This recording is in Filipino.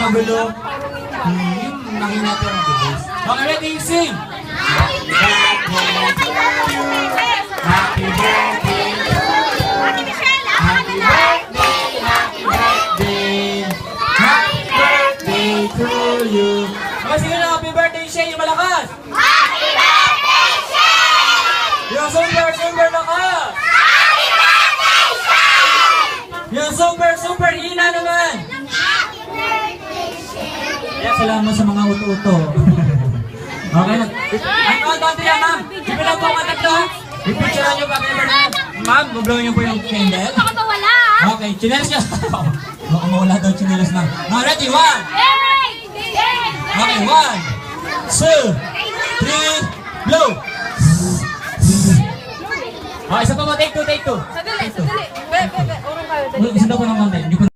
magulo. Nakinata ng bilis. Okay, ready, sing! Happy birthday to you. Happy birthday to you. Happy birthday, happy birthday. Happy birthday to you. Okay, sige na, happy birthday, Shay, yung malakas. Happy birthday, Shay! Yung super lakas. Happy birthday, Shay! Yung super hina naman. Happy birthday, Shay! Kaya salamat sa mga uto-uto. Okay na. Ang konti yan, ma'am. Sige lang po ang tatlo. I-picturean nyo pa kayo ba na? Ma'am, mablow nyo po yung candle. Baka mawala, Okay, chinelas ka. Baka mawala daw chinelas na. Ready? 1. Okay, 1, 2, 3, blow! Okay, isa pa mo. Take 2. Sadali. Urong kayo, Isa daw po ng konti. Hindi ko